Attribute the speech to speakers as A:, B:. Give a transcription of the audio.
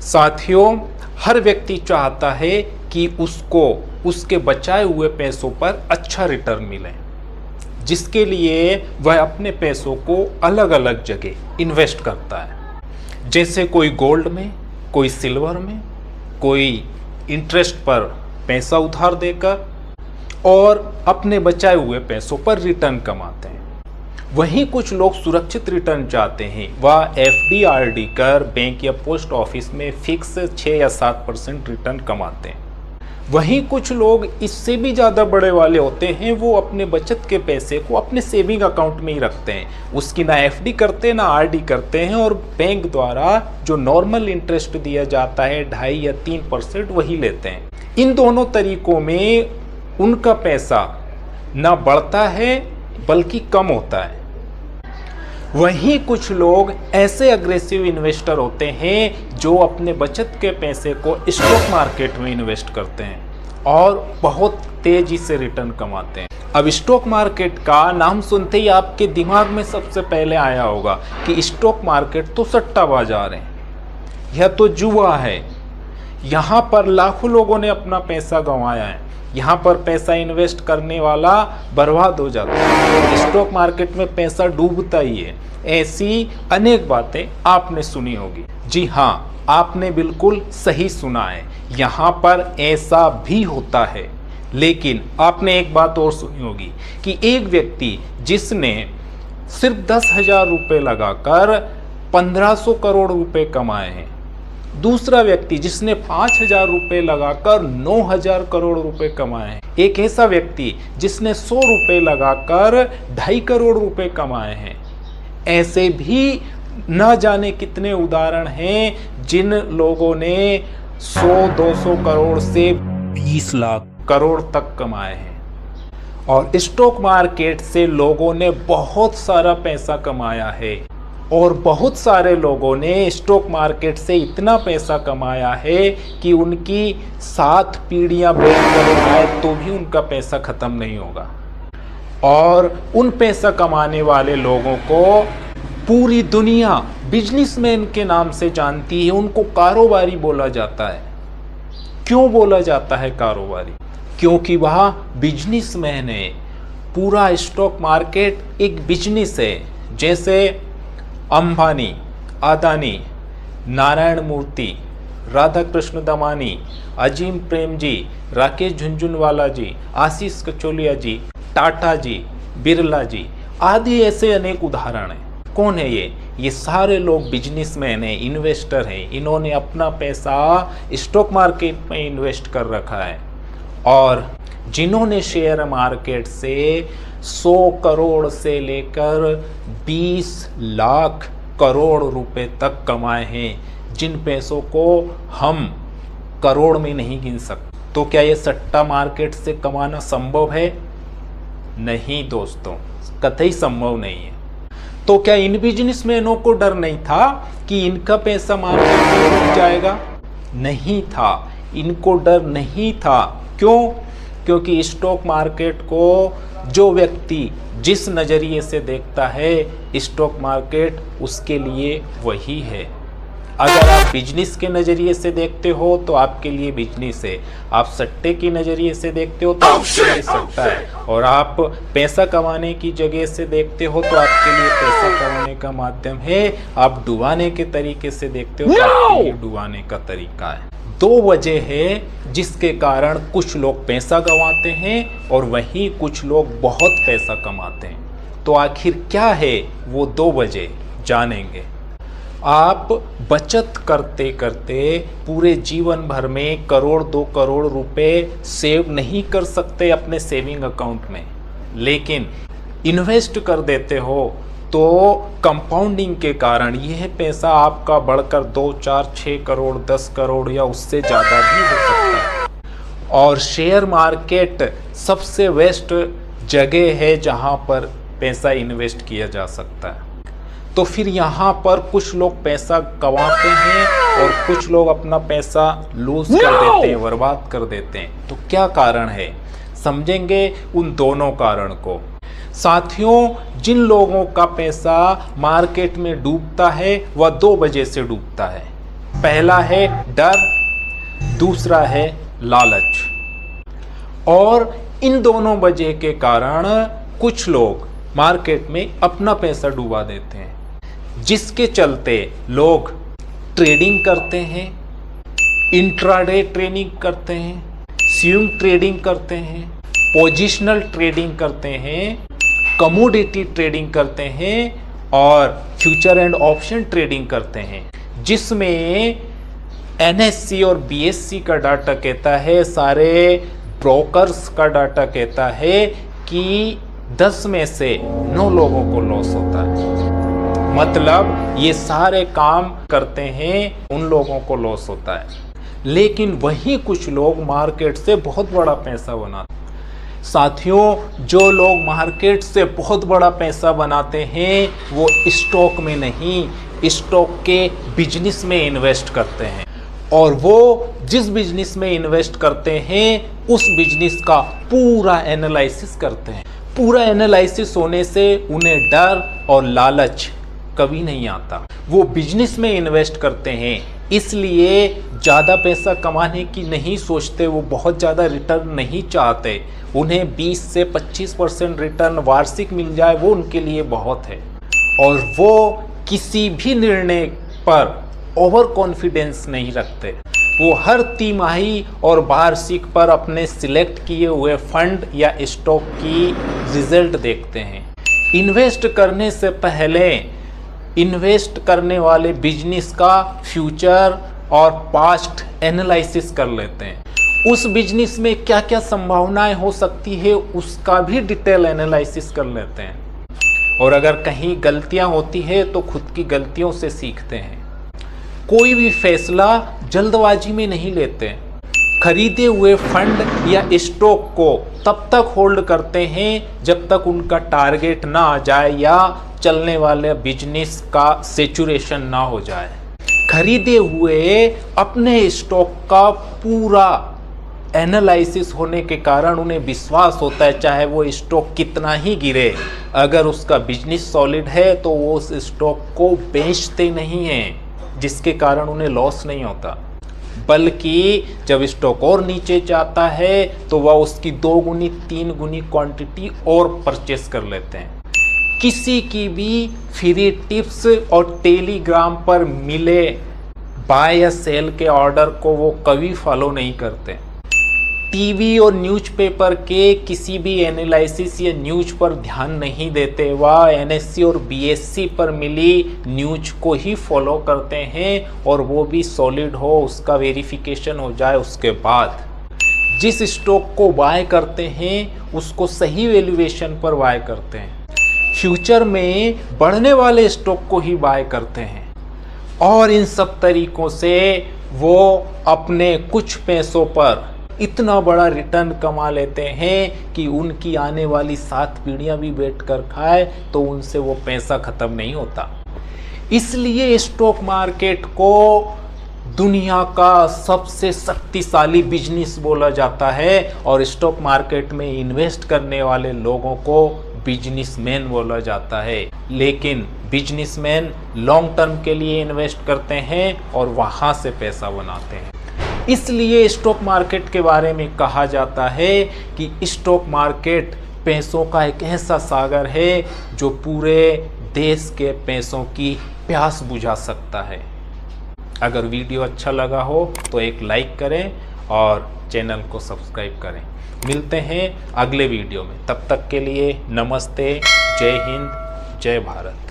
A: साथियों, हर व्यक्ति चाहता है कि उसको उसके बचाए हुए पैसों पर अच्छा रिटर्न मिले, जिसके लिए वह अपने पैसों को अलग अलग जगह इन्वेस्ट करता है। जैसे कोई गोल्ड में, कोई सिल्वर में, कोई इंटरेस्ट पर पैसा उधार देकर और अपने बचाए हुए पैसों पर रिटर्न कमाते हैं। वहीं कुछ लोग सुरक्षित रिटर्न चाहते हैं, वह एफडी आरडी कर बैंक या पोस्ट ऑफिस में फिक्स 6 या 7% रिटर्न कमाते हैं। वहीं कुछ लोग इससे भी ज़्यादा बड़े वाले होते हैं, वो अपने बचत के पैसे को अपने सेविंग अकाउंट में ही रखते हैं, उसकी ना एफडी करते हैं ना आरडी करते हैं, और बैंक द्वारा जो नॉर्मल इंटरेस्ट दिया जाता है 2.5 या 3% वही लेते हैं। इन दोनों तरीकों में उनका पैसा ना बढ़ता है बल्कि कम होता है। वहीं कुछ लोग ऐसे अग्रेसिव इन्वेस्टर होते हैं जो अपने बचत के पैसे को स्टॉक मार्केट में इन्वेस्ट करते हैं और बहुत तेजी से रिटर्न कमाते हैं। अब स्टॉक मार्केट का नाम सुनते ही आपके दिमाग में सबसे पहले आया होगा कि स्टॉक मार्केट तो सट्टा बाजार है, यह तो जुआ है, यहाँ पर लाखों लोगों ने अपना पैसा गंवाया है, यहाँ पर पैसा इन्वेस्ट करने वाला बर्बाद हो जाता है, स्टॉक मार्केट में पैसा डूबता ही है। ऐसी अनेक बातें आपने सुनी होगी। जी हाँ, आपने बिल्कुल सही सुना है, यहाँ पर ऐसा भी होता है। लेकिन आपने एक बात और सुनी होगी कि एक व्यक्ति जिसने सिर्फ 10,000 रुपये लगाकर 1500 करोड़ रुपए कमाए हैं, दूसरा व्यक्ति जिसने 5,000 रुपये लगाकर 9,000 करोड़ रुपए कमाए हैं, एक ऐसा व्यक्ति जिसने 100 रुपये लगाकर 2.5 करोड़ रुपए कमाए हैं। ऐसे भी न जाने कितने उदाहरण हैं जिन लोगों ने 100-200 करोड़ से 20 लाख करोड़ तक कमाए हैं। और स्टॉक मार्केट से लोगों ने बहुत सारा पैसा कमाया है, और बहुत सारे लोगों ने स्टॉक मार्केट से इतना पैसा कमाया है कि उनकी 7 पीढ़ियां बैंक कर आए तो भी उनका पैसा खत्म नहीं होगा। और उन पैसा कमाने वाले लोगों को पूरी दुनिया बिजनेसमैन के नाम से जानती है, उनको कारोबारी बोला जाता है। क्यों बोला जाता है कारोबारी? क्योंकि वह बिजनेसमैन है। पूरा स्टॉक मार्केट एक बिजनेस है। जैसे अंबानी, अदानी, नारायण मूर्ति, राधा कृष्ण दमानी, अजीम प्रेम जी, राकेश झुनझुनवाला जी, आशीष कचोलिया जी, टाटा जी, बिरला जी आदि ऐसे अनेक उदाहरण हैं। कौन है ये? ये सारे लोग बिजनेसमैन हैं, इन्वेस्टर हैं। इन्होंने अपना पैसा स्टॉक मार्केट में इन्वेस्ट कर रखा है, और जिन्होंने शेयर मार्केट से 100 करोड़ से लेकर 20 लाख करोड़ रुपए तक कमाए हैं, जिन पैसों को हम करोड़ में नहीं गिन सकते। तो क्या ये सट्टा मार्केट से कमाना संभव है? नहीं दोस्तों, कतई संभव नहीं है। तो क्या इन बिजनेसमैनों को डर नहीं था कि इनका पैसा मार्केट में डूब जाएगा? नहीं था, इनको डर नहीं था। क्यों? क्योंकि स्टॉक मार्केट को जो व्यक्ति जिस नज़रिए से देखता है, स्टॉक मार्केट उसके लिए वही है। अगर आप बिजनेस के नज़रिए से देखते हो तो आपके लिए बिजनेस है, आप सट्टे की नज़रिए से देखते हो तो आपके लिए सट्टा है, और आप पैसा कमाने की जगह से देखते हो तो आपके लिए पैसा कमाने का माध्यम है, आप डुबाने के तरीके से देखते हो तो आपके लिए डुबाने का तरीका है। 2 वजह है जिसके कारण कुछ लोग पैसा गंवाते हैं और वहीं कुछ लोग बहुत पैसा कमाते हैं। तो आखिर क्या है वो 2 वजह, जानेंगे। आप बचत करते करते पूरे जीवन भर में 1-2 करोड़ रुपए सेव नहीं कर सकते अपने सेविंग अकाउंट में, लेकिन इन्वेस्ट कर देते हो तो कंपाउंडिंग के कारण यह पैसा आपका बढ़कर 2, 4, 6 करोड़, 10 करोड़ या उससे ज़्यादा भी हो सकता है। और शेयर मार्केट सबसे बेस्ट जगह है जहां पर पैसा इन्वेस्ट किया जा सकता है। तो फिर यहाँ पर कुछ लोग पैसा गंवाते हैं और कुछ लोग अपना पैसा लूज कर देते हैं, बर्बाद कर देते हैं। तो क्या कारण है, समझेंगे उन दोनों कारण को। साथियों, जिन लोगों का पैसा मार्केट में डूबता है वह 2 वजह से डूबता है। पहला है डर, दूसरा है लालच। और इन दोनों वजह के कारण कुछ लोग मार्केट में अपना पैसा डुबा देते हैं, जिसके चलते लोग ट्रेडिंग करते हैं, इंट्राडे ट्रेडिंग करते हैं, स्विंग ट्रेडिंग करते हैं, पोजिशनल ट्रेडिंग करते हैं, कमोडिटी ट्रेडिंग करते हैं और फ्यूचर एंड ऑप्शन ट्रेडिंग करते हैं, जिसमें NSE और BSE का डाटा कहता है, सारे ब्रोकर्स का डाटा कहता है कि 10 में से 9 लोगों को लॉस होता है। मतलब ये सारे काम करते हैं, उन लोगों को लॉस होता है। लेकिन वही कुछ लोग मार्केट से बहुत बड़ा पैसा बनाते हैं। साथियों, जो लोग मार्केट से बहुत बड़ा पैसा बनाते हैं वो स्टॉक में नहीं, स्टॉक के बिजनेस में इन्वेस्ट करते हैं। और वो जिस बिजनेस में इन्वेस्ट करते हैं उस बिजनेस का पूरा एनालिसिस करते हैं। पूरा एनालिसिस होने से उन्हें डर और लालच कभी नहीं आता। वो बिजनेस में इन्वेस्ट करते हैं, इसलिए ज़्यादा पैसा कमाने की नहीं सोचते, वो बहुत ज़्यादा रिटर्न नहीं चाहते। उन्हें 20 से 25% रिटर्न वार्षिक मिल जाए वो उनके लिए बहुत है। और वो किसी भी निर्णय पर ओवर कॉन्फिडेंस नहीं रखते। वो हर तिमाही और वार्षिक पर अपने सिलेक्ट किए हुए फंड या स्टॉक की रिजल्ट देखते हैं। इन्वेस्ट करने से पहले इन्वेस्ट करने वाले बिजनेस का फ्यूचर और पास्ट एनालिसिस कर लेते हैं। उस बिजनेस में क्या क्या संभावनाएं हो सकती है उसका भी डिटेल एनालिसिस कर लेते हैं। और अगर कहीं गलतियां होती है तो खुद की गलतियों से सीखते हैं। कोई भी फैसला जल्दबाजी में नहीं लेते। खरीदे हुए फंड या स्टॉक को तब तक होल्ड करते हैं जब तक उनका टारगेट ना आ जाए या चलने वाले बिजनेस का सैचुरेशन ना हो जाए। खरीदे हुए अपने स्टॉक का पूरा एनालिसिस होने के कारण उन्हें विश्वास होता है, चाहे वो स्टॉक कितना ही गिरे, अगर उसका बिजनेस सॉलिड है तो वो उस स्टॉक को बेचते नहीं हैं, जिसके कारण उन्हें लॉस नहीं होता। बल्कि जब स्टॉक और नीचे जाता है तो वह उसकी 2 गुनी 3 गुनी क्वांटिटी और परचेस कर लेते हैं। किसी की भी फ्री टिप्स और टेलीग्राम पर मिले बाय या सेल के ऑर्डर को वो कभी फॉलो नहीं करते। टीवी और न्यूज़पेपर के किसी भी एनालिसिस या न्यूज़ पर ध्यान नहीं देते। वह NSE और BSE पर मिली न्यूज़ को ही फॉलो करते हैं, और वो भी सॉलिड हो, उसका वेरिफिकेशन हो जाए उसके बाद। जिस स्टॉक को बाय करते हैं उसको सही वैल्यूएशन पर बाय करते हैं। फ्यूचर में बढ़ने वाले स्टॉक को ही बाय करते हैं। और इन सब तरीकों से वो अपने कुछ पैसों पर इतना बड़ा रिटर्न कमा लेते हैं कि उनकी आने वाली 7 पीढ़ियां भी बैठ कर खाए तो उनसे वो पैसा ख़त्म नहीं होता। इसलिए स्टॉक मार्केट को दुनिया का सबसे शक्तिशाली बिजनेस बोला जाता है, और स्टॉक मार्केट में इन्वेस्ट करने वाले लोगों को बिजनेसमैन बोला जाता है। लेकिन बिजनेसमैन लॉन्ग टर्म के लिए इन्वेस्ट करते हैं और वहाँ से पैसा बनाते हैं। इसलिए स्टॉक मार्केट के बारे में कहा जाता है कि स्टॉक मार्केट पैसों का एक ऐसा सागर है जो पूरे देश के पैसों की प्यास बुझा सकता है। अगर वीडियो अच्छा लगा हो तो एक लाइक करें और चैनल को सब्सक्राइब करें। मिलते हैं अगले वीडियो में, तब तक के लिए नमस्ते, जय हिंद, जय भारत।